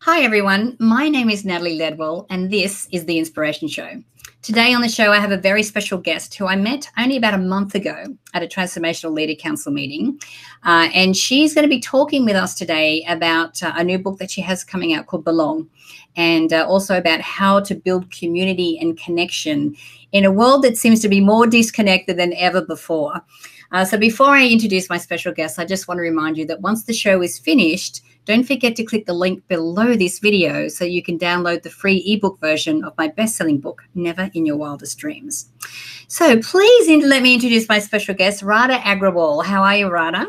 Hi everyone, my name is Natalie Ledwell and this is The Inspiration Show. Today on the show I have a very special guest who I met only about a month ago at a Transformational Leader Council meeting, and she's going to be talking with us today about a new book that she has coming out called Belong, and also about how to build community and connection in a world that seems to be more disconnected than ever before. So before I introduce my special guest, I just want to remind you that once the show is finished, don't forget to click the link below this video so you can download the free ebook version of my best-selling book, In Your Wildest Dreams. So please let me introduce my special guest, Radha Agrawal. How are you, Radha?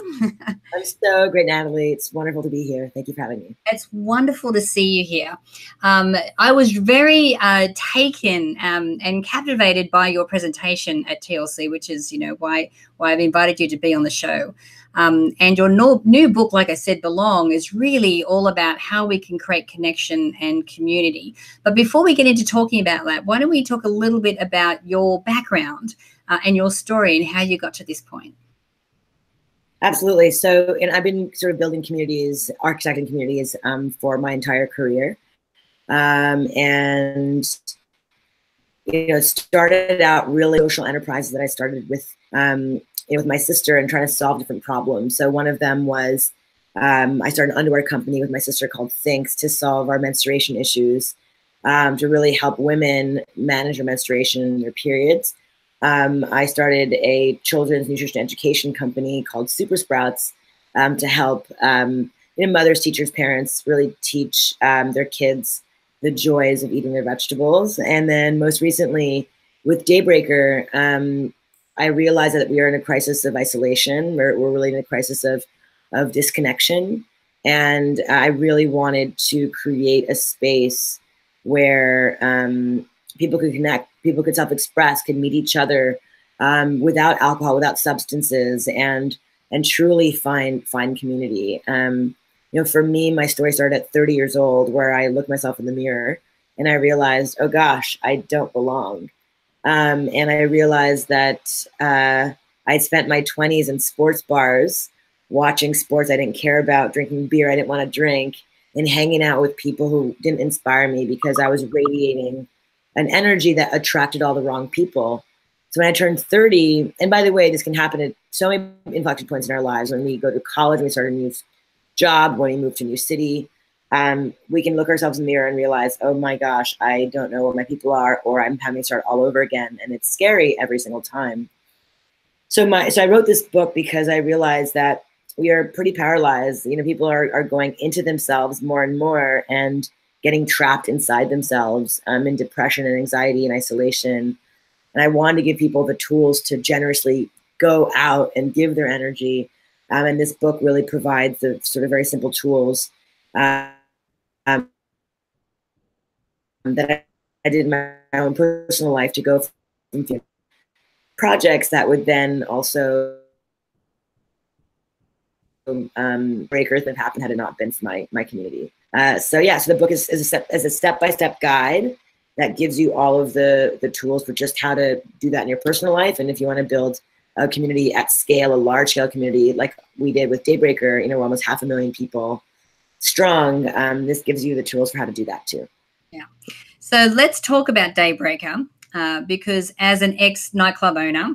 I'm so great, Natalie. It's wonderful to be here. Thank you for having me. It's wonderful to see you here. I was very taken and captivated by your presentation at TLC, which is, why I've invited you to be on the show. And your new book, like I said, Belong, is really all about how we can create connection and community. But before we get into talking about that, why don't we talk a little bit about your background and your story and how you got to this point? Absolutely. So, and I've been sort of building communities, architecting communities for my entire career. And, it started out really social enterprises that I started with, with my sister and trying to solve different problems. So one of them was I started an underwear company with my sister called Thinks to solve our menstruation issues, to really help women manage their menstruation and their periods. I started a children's nutrition education company called Super Sprouts to help mothers, teachers, parents really teach their kids the joys of eating their vegetables. And then most recently with Daybreaker, I realized that we are in a crisis of isolation. We're really in a crisis of disconnection. And I really wanted to create a space where people could connect, people could self-express, could meet each other without alcohol, without substances, and truly find community. For me, my story started at 30 years old, where I looked myself in the mirror and I realized, oh gosh, I don't belong. And I realized that I'd spent my 20s in sports bars, watching sports I didn't care about, drinking beer I didn't want to drink, and hanging out with people who didn't inspire me because I was radiating an energy that attracted all the wrong people. So when I turned 30, and by the way, this can happen at so many inflection points in our lives. When we go to college, when we start a new job, when we move to a new city, we can look ourselves in the mirror and realize, oh my gosh, I don't know what my people are, or I'm having to start all over again. And it's scary every single time. So I wrote this book because I realized that we are pretty paralyzed. People are going into themselves more and more and getting trapped inside themselves in depression and anxiety and isolation. And I wanted to give people the tools to generously go out and give their energy. And this book really provides the sort of very simple tools that I did in my own personal life to go from projects that would then also break earth and happen had it not been for my community. So the book is a step-by-step guide that gives you all of the tools for just how to do that in your personal life. And if you want to build a community at scale, a large-scale community like we did with Daybreaker, we're almost 500,000 people strong. This gives you the tools for how to do that too. Yeah. So let's talk about Daybreaker, because as an ex-nightclub owner,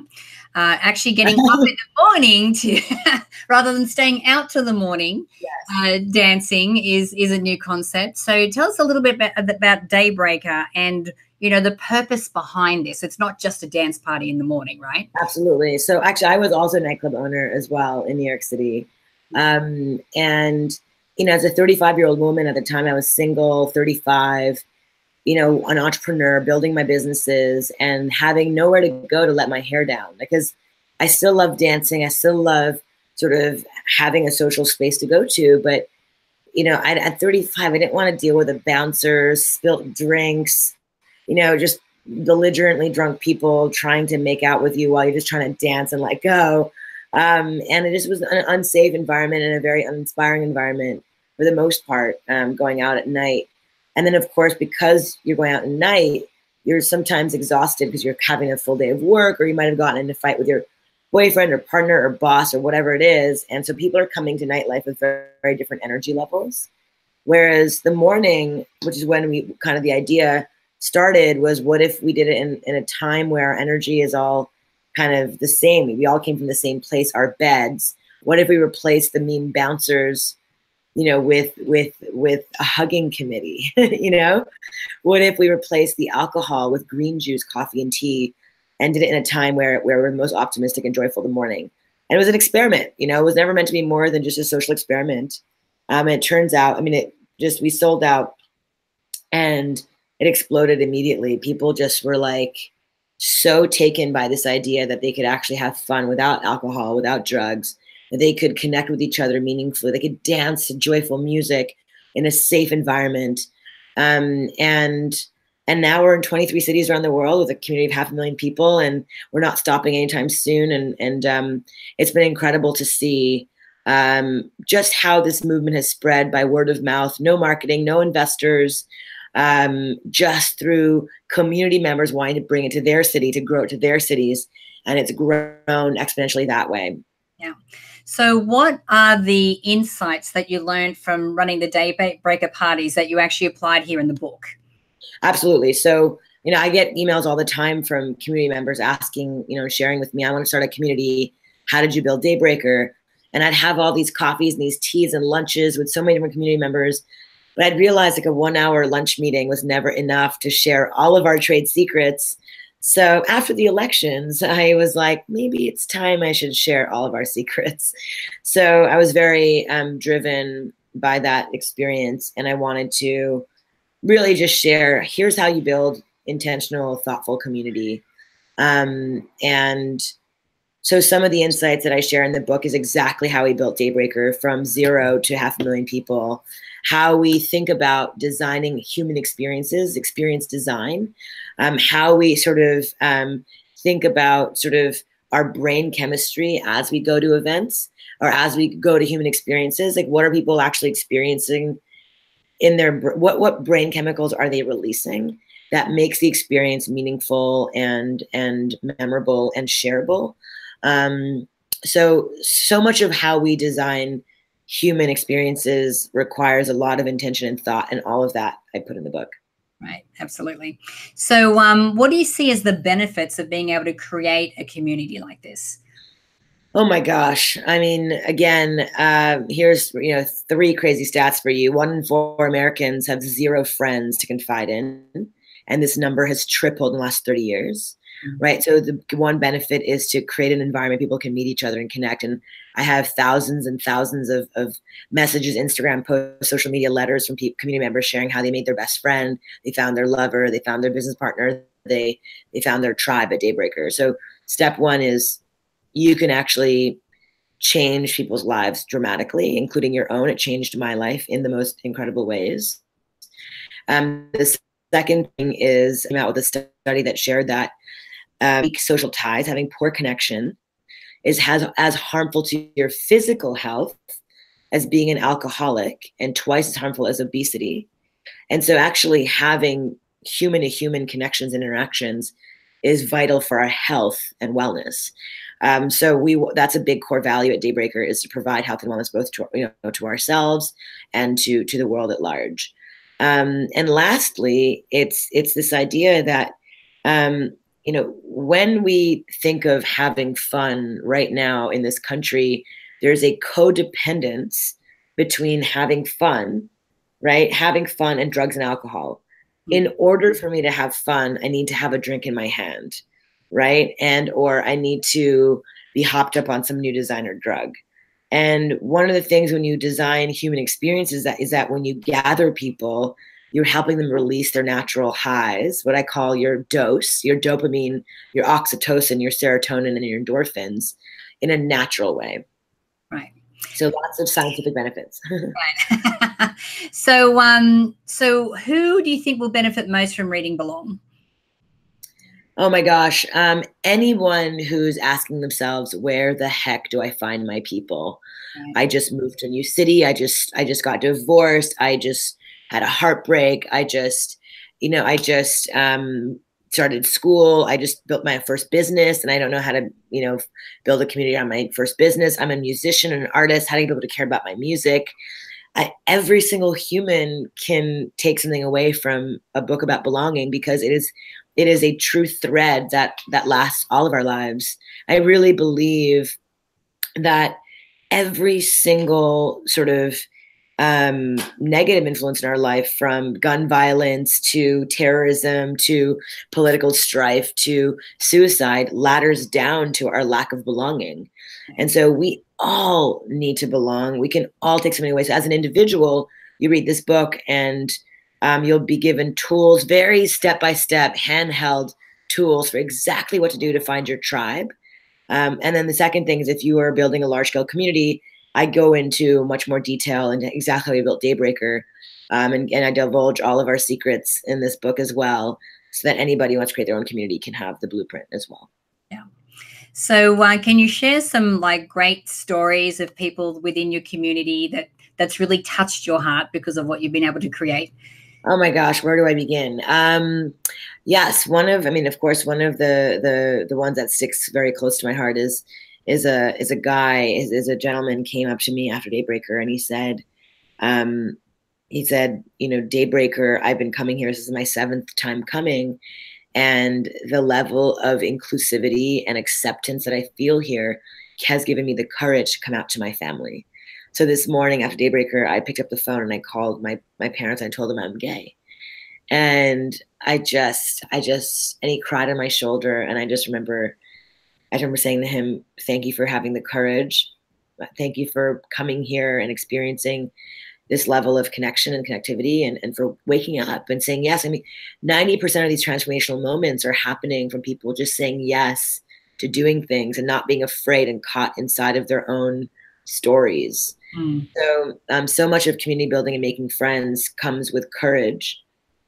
actually getting up in the morning to rather than staying out till the morning, yes, dancing is a new concept. So tell us a little bit about Daybreaker and the purpose behind this. It's not just a dance party in the morning, right? Absolutely. So actually, I was also a nightclub owner as well in New York City, and as a 35-year-old woman at the time, I was single, 35. An entrepreneur, building my businesses and having nowhere to go to let my hair down, because I still love dancing. I still love sort of having a social space to go to. But, at 35, I didn't want to deal with the bouncers, spilt drinks, just belligerently drunk people trying to make out with you while you're just trying to dance and let go. And it just was an unsafe environment and a very uninspiring environment for the most part, going out at night. And then, of course, because you're going out at night, you're sometimes exhausted because you're having a full day of work, or you might have gotten into a fight with your boyfriend or partner or boss or whatever it is. And so people are coming to nightlife with very, very different energy levels. Whereas the morning, which is when we kind of the idea started, was what if we did it in a time where our energy is all kind of the same? We all came from the same place, our beds. What if we replaced the mean bouncers, with a hugging committee? What if we replaced the alcohol with green juice, coffee, and tea, and did it in a time where we're most optimistic and joyful in the morning? And it was an experiment. It was never meant to be more than just a social experiment. It turns out, we sold out, and it exploded immediately. People just were like so taken by this idea that they could actually have fun without alcohol, without drugs, that they could connect with each other meaningfully. They could dance to joyful music in a safe environment. And now we're in 23 cities around the world with a community of 500,000 people, and we're not stopping anytime soon. And it's been incredible to see just how this movement has spread by word of mouth, no marketing, no investors, just through community members wanting to bring it to their city, to grow it to their cities. And it's grown exponentially that way. Yeah. So what are the insights that you learned from running the Daybreaker parties that you actually applied here in the book? Absolutely. So, I get emails all the time from community members asking, sharing with me, I want to start a community. How did you build Daybreaker? And I'd have all these coffees and these teas and lunches with so many different community members. But I'd realized like a 1-hour lunch meeting was never enough to share all of our trade secrets. So after the elections, I was like, maybe it's time I should share all of our secrets. So I was very driven by that experience. And I wanted to really just share, here's how you build intentional, thoughtful community. And so some of the insights that I share in the book is exactly how we built Daybreaker from 0 to 500,000 people, how we think about designing human experiences, experience design, how we sort of think about sort of our brain chemistry as we go to events or as we go to human experiences. Like, what are people actually experiencing in their, what brain chemicals are they releasing that makes the experience meaningful and memorable and shareable? So much of how we design human experiences requires a lot of intention and thought, and all of that I put in the book. Right, absolutely. So what do you see as the benefits of being able to create a community like this? Oh my gosh. I mean, again, here's 3 crazy stats for you. 1 in 4 Americans have 0 friends to confide in, and this number has tripled in the last 30 years. Right. So the one benefit is to create an environment people can meet each other and connect. And I have thousands and thousands of messages, Instagram posts, social media letters from community members sharing how they made their best friend, they found their lover, they found their business partner, they found their tribe at Daybreaker. So step 1 is you can actually change people's lives dramatically, including your own. It changed my life in the most incredible ways. The second thing is, I came out with a study that shared that weak social ties, having poor connection, has as harmful to your physical health as being an alcoholic, and twice as harmful as obesity. And so actually having human to human connections and interactions is vital for our health and wellness. So that's a big core value at Daybreaker, is to provide health and wellness both to ourselves and to the world at large. And lastly, it's this idea that when we think of having fun right now in this country, there's a codependence between having fun, right? Having fun and drugs and alcohol. In order for me to have fun, I need to have a drink in my hand, right? Or I need to be hopped up on some new designer drug. And one of the things when you design human experiences is that when you gather people, you're helping them release their natural highs, what I call your dose, your dopamine, your oxytocin, your serotonin, and your endorphins in a natural way. Right. So lots of scientific benefits. Right. So who do you think will benefit most from reading Belong? Oh my gosh. Anyone who's asking themselves, where the heck do I find my people? Right. I just moved to a new city. I just got divorced. I just had a heartbreak. I just started school. I just built my first business, and I don't know how to, build a community on my first business. I'm a musician and an artist. How do I get people to care about my music? every single human can take something away from a book about belonging, because it is a true thread that lasts all of our lives. I really believe that every single sort of negative influence in our life, from gun violence to terrorism to political strife to suicide, ladders down to our lack of belonging. And so we all need to belong. We can all take something away. So as an individual, you read this book and you'll be given tools, very step-by-step, handheld tools for exactly what to do to find your tribe. And then the second thing is, if you are building a large-scale community, I go into much more detail into exactly how we built Daybreaker. And I divulge all of our secrets in this book as well, so that anybody who wants to create their own community can have the blueprint as well. Yeah. So can you share some like great stories of people within your community that's really touched your heart because of what you've been able to create? Oh my gosh, where do I begin? Yes, of course, one of the ones that sticks very close to my heart is a gentleman came up to me after Daybreaker, and he said, Daybreaker, I've been coming here. This is my 7th time coming. And the level of inclusivity and acceptance that I feel here has given me the courage to come out to my family. So this morning after Daybreaker, I picked up the phone and I called my parents and I told them I'm gay. And and he cried on my shoulder. And I remember saying to him, thank you for having the courage. Thank you for coming here and experiencing this level of connection and connectivity, and for waking up and saying yes. 90% of these transformational moments are happening from people just saying yes to doing things and not being afraid and caught inside of their own stories. So much of community building and making friends comes with courage.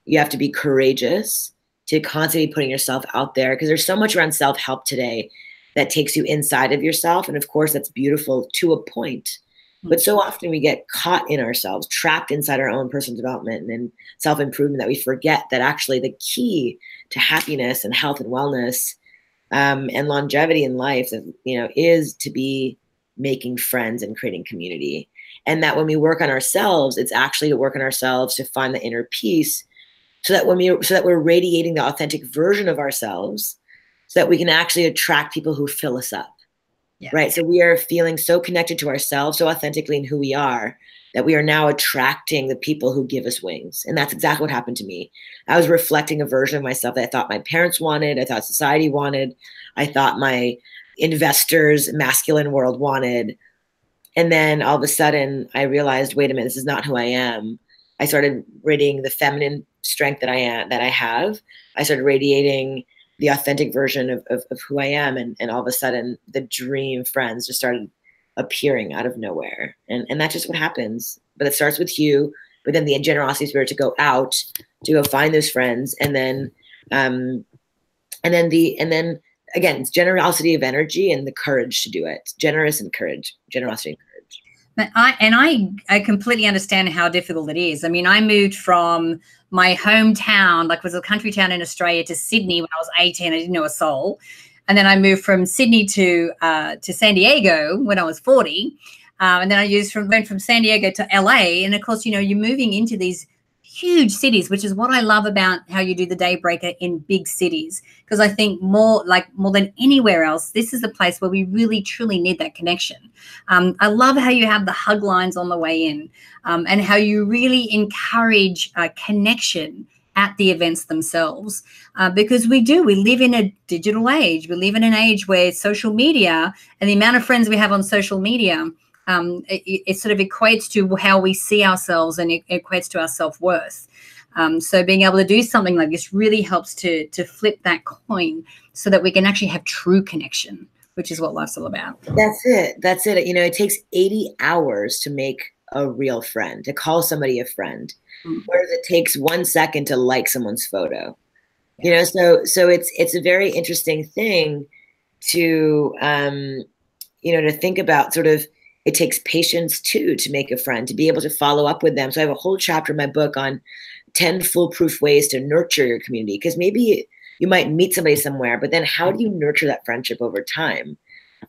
You have to be courageous to constantly be putting yourself out there, because there's so much around self-help today that takes you inside of yourself. And of course, that's beautiful to a point. But so often we get caught in ourselves, trapped inside our own personal development and self-improvement, that we forget that actually the key to happiness and health and wellness and longevity in life, is to be making friends and creating community. And that when we work on ourselves, it's actually to work on ourselves to find the inner peace, so that we're radiating the authentic version of ourselves, so that we can actually attract people who fill us up. Yeah. Right. So we are feeling so connected to ourselves, so authentically in who we are, that we are now attracting the people who give us wings. And that's exactly what happened to me. I was reflecting a version of myself that I thought my parents wanted, I thought society wanted, I thought my investors, masculine world wanted. And then all of a sudden I realized, wait a minute, this is not who I am. I started radiating the feminine strength that I have. I started radiating the authentic version of who I am. And all of a sudden the dream friends just started appearing out of nowhere. And that's just what happens. But it starts with you, but then the generosity spirit to go out, to go find those friends. And then again, it's generosity of energy and the courage to do it. Generosity and courage. But I completely understand how difficult it is. I mean, I moved from my hometown, like was a country town in Australia, to Sydney when I was 18. I didn't know a soul. And then I moved from Sydney to San Diego when I was 40. And then I went from San Diego to LA. And of course, you're moving into these huge cities, which is what I love about how you do the Daybreaker in big cities. Because I think more than anywhere else, this is a place where we really, truly need that connection. I love how you have the hug lines on the way in, and how you really encourage connection at the events themselves, because we live in a digital age. We live in an age where social media and the amount of friends we have on social media, it sort of equates to how we see ourselves, and it equates to our self-worth. So being able to do something like this really helps to flip that coin, so that we can actually have true connection, which is what life's all about. That's it. It takes 80 hours to make a real friend, to call somebody a friend, whereas it takes 1 second to like someone's photo. Yeah. So it's a very interesting thing to to think about. Sort of, it takes patience too to make a friend, to be able to follow up with them. So I have a whole chapter in my book on 10 foolproof ways to nurture your community, because maybe you might meet somebody somewhere, but then how do you nurture that friendship over time,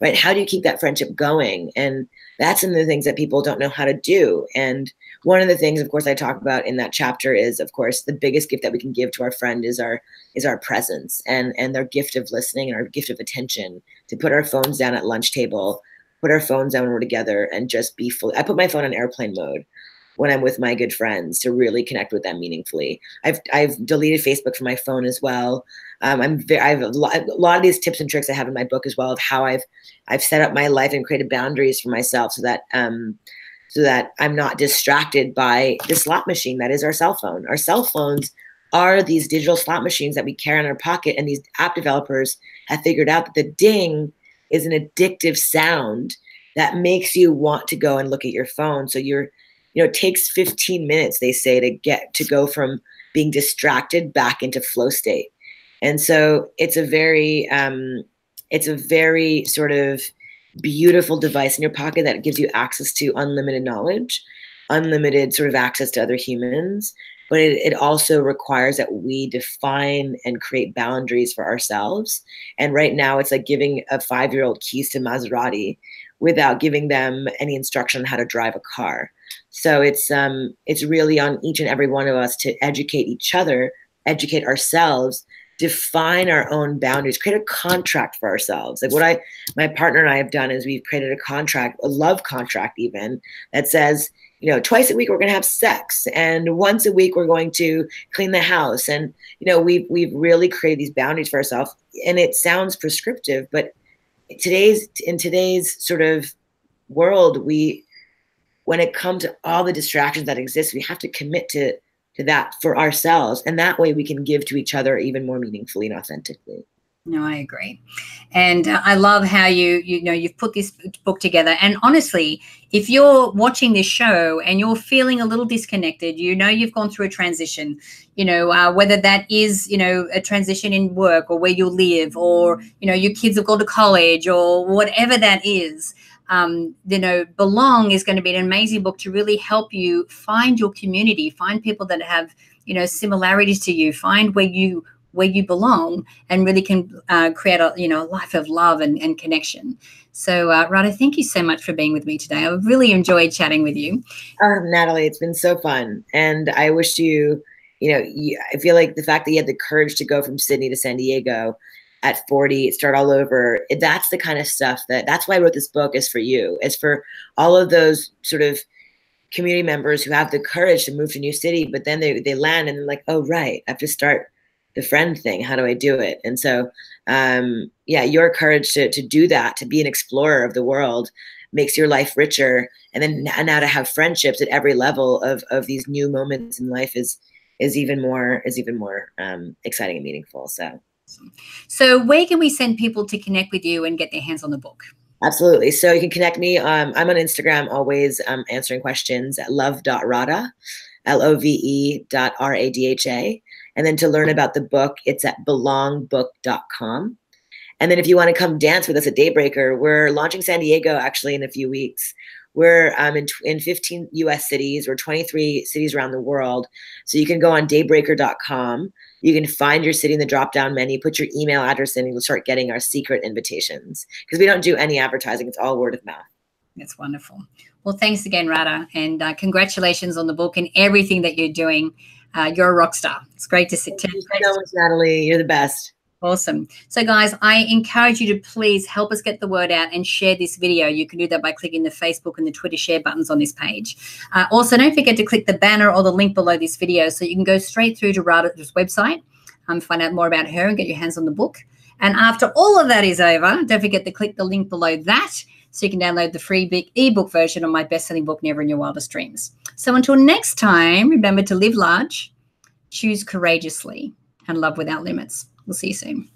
right? How do you keep that friendship going? And that's some of the things that people don't know how to do. And one of the things, of course, I talk about in that chapter is, of course, the biggest gift that we can give to our friend is our presence and their gift of listening and our gift of attention, to put our phones down at lunch table, put our phones down when we're together, and just be fully. I put my phone on airplane mode when I'm with my good friends to really connect with them meaningfully. I've deleted Facebook from my phone as well. I have a lot of these tips and tricks I have in my book as well, of how I've set up my life and created boundaries for myself so that I'm not distracted by the slot machine that is our cell phone. Our cell phones are these digital slot machines that we carry in our pocket, and these app developers have figured out that the ding is an addictive sound that makes you want to go and look at your phone. So it takes 15 minutes, they say, to go from being distracted back into flow state. And so it's a very sort of beautiful device in your pocket that gives you access to unlimited knowledge, unlimited sort of access to other humans. But it also requires that we define and create boundaries for ourselves. And right now it's like giving a 5-year-old keys to Maserati without giving them any instruction on how to drive a car. So it's really on each and every one of us to educate each other, educate ourselves, define our own boundaries, create a contract for ourselves. Like what my partner and I have done is we've created a contract, a love contract even, that says, twice a week we're going to have sex, and once a week we're going to clean the house. And, we've really created these boundaries for ourselves. And it sounds prescriptive, but in today's sort of world, when it comes to all the distractions that exist, we have to commit to that for ourselves. And that way we can give to each other even more meaningfully and authentically. No, I agree. And I love how you've put this book together. And honestly, if you're watching this show and you're feeling a little disconnected, you've gone through a transition, whether that is, a transition in work or where you live, or, your kids have gone to college, or whatever that is, Belong is going to be an amazing book to really help you find your community, find people that have, similarities to you, find where you belong, and really can create a life of love and connection. So Radha, thank you so much for being with me today. I really enjoyed chatting with you. Natalie, it's been so fun. And I wish I feel like the fact that you had the courage to go from Sydney to San Diego at 40, start all over, that's the kind of stuff that's why I wrote this book, is for you. It's for all of those sort of community members who have the courage to move to a new city, but then they land and they're like, oh, right, I have to start the friend thing. How do I do it? And so, your courage to do that, to be an explorer of the world, makes your life richer. And then now to have friendships at every level of these new moments in life is even more exciting and meaningful. So where can we send people to connect with you and get their hands on the book? Absolutely. So you can connect me. I'm on Instagram, always answering questions at love.radha, love.radha. And then to learn about the book, it's at belongbook.com. And then if you want to come dance with us at Daybreaker, we're launching San Diego actually in a few weeks. We're in 15 US cities or 23 cities around the world. So you can go on daybreaker.com. You can find your city in the drop-down menu, put your email address in, and you'll start getting our secret invitations. Because we don't do any advertising. It's all word of mouth. That's wonderful. Well, thanks again, Radha. And congratulations on the book and everything that you're doing. You're a rock star. It's great to see. Thank you so much, Natalie. You're the best. Awesome. So guys, I encourage you to please help us get the word out and share this video. You can do that by clicking the Facebook and the Twitter share buttons on this page. Also, don't forget to click the banner or the link below this video so you can go straight through to Radha's website, find out more about her and get your hands on the book. And after all of that is over, don't forget to click the link below that so you can download the free ebook version of my best-selling book, Never in Your Wildest Dreams. So until next time, remember to live large, choose courageously, and love without limits. We'll see you soon.